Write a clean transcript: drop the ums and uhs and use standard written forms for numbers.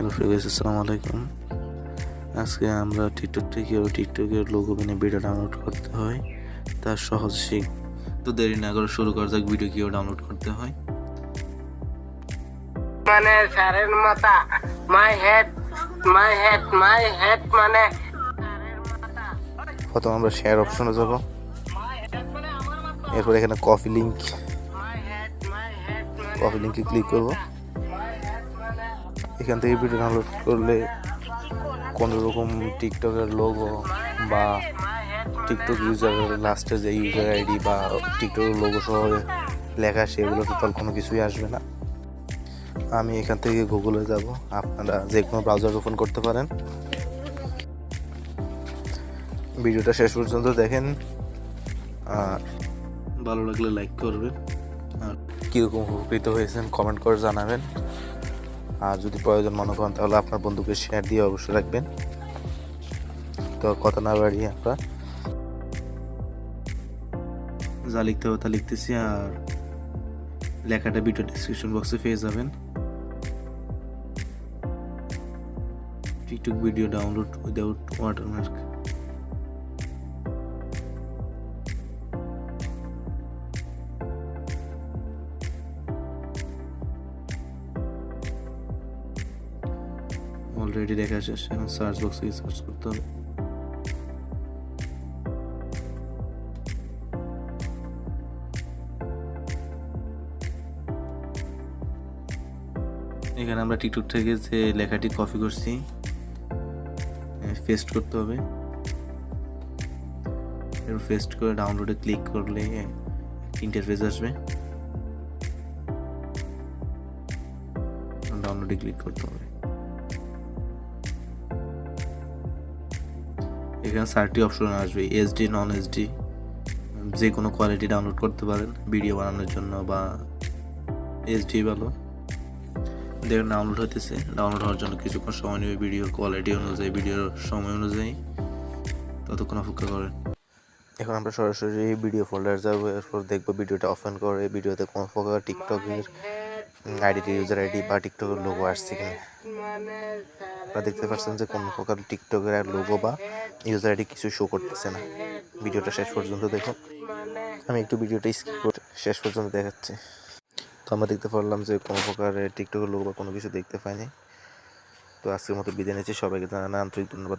Hello friends, আসসালামু আলাইকুম। আজকে আমরা টিকটক থেকে টিকটকের লোগো বানিয়ে ভিডিও ডাউনলোড করতে হয় তার সহজ শিখ। তো দেরি না করে শুরু করা যাক ভিডিও কিভাবে ডাউনলোড করতে হয়। মানে স্যারের মাথা, মাই হেড মানে প্রথমে আমরা শেয়ার অপশনে যাব, এরপর এখানে কপি লিঙ্কে ক্লিক করব। এখান থেকে ভিডিও ডাউনলোড করলে কোনো রকম টিকটকের লোগো বা টিকটক ইউজারের লাস্টে যে ইউজার আইডি বা টিকটকের লোগো সহ লেখা সেগুলো টোটাল কোনো কিছুই আসবে না। আমি এখান থেকে গুগলে যাব, আপনারা যে কোনো ব্রাউজার ওপেন করতে পারেন। ভিডিওটা শেষ পর্যন্ত দেখেন, আর ভালো লাগলে লাইক করবেন, আর কীরকম উপকৃত হয়েছেন কমেন্ট করে জানাবেন। আর যদি প্রয়োজন মনে করেন তাহলে আপনার বন্ধুকে শেয়ার দিয়ে অবশ্যই রাখবেন। তো কথা না বাড়িয়ে আমরা যা লিখতে হবে তা লিখতেছি, আর লেখাটা ভিডিও ডিসক্রিপশন বক্সে পেয়ে যাবেন। TikTok video download without watermark. Already দেখা শেষ, এখন সার্চ বক্সে সার্চ করতে হবে। এখানে আমরা টিকটক থেকে যে লেখাটি কপি করছি পেস্ট করতে হবে। এরপর পেস্ট করে ডাউনলোডে ক্লিক করলে ইন্টারফেস আসবে, ডাউনলোডে ক্লিক করতে হবে। এখানে 4টি অপশন আসবে, এইচডি, নন এইচডি, যে কোনো কোয়ালিটি ডাউনলোড করতে পারেন ভিডিও বানানোর জন্য, বা এইচডি ভালো। দেখুন ডাউনলোড হতেছে, ডাউনলোড হওয়ার জন্য কিছুক্ষণ সময় নেবে ভিডিওর কোয়ালিটি অনুযায়ী, ভিডিওর সময় অনুযায়ী, ততক্ষণ অপেক্ষা করেন। এখন আমরা সরাসরি ভিডিও ফোল্ডার যাবো, এরপর দেখবো ভিডিওটা ওপেন করে ভিডিওতে কোনো প্রকার টিকটকের আইডি, ইউজার আইডি বা টিকটকের লোগো আসছে কিনা। আপনারা দেখতে পাচ্ছেন যে কোনো প্রকার টিকটকের লোগো বা ইউজার আইডি কিছু শো করতেছে না। ভিডিওটা শেষ পর্যন্ত দেখুন। আমি একটু ভিডিওটা স্কিপ করে শেষ পর্যন্ত দেখাচ্ছি। তো আমরা দেখতে পারলাম যে কোনো প্রকার টিকটকের লোগো বা কোনো কিছু দেখতে পাইনি। তো আজকের মতো বিদায় নিচ্ছি, সবাইকে জানাই আন্তরিক ধন্যবাদ।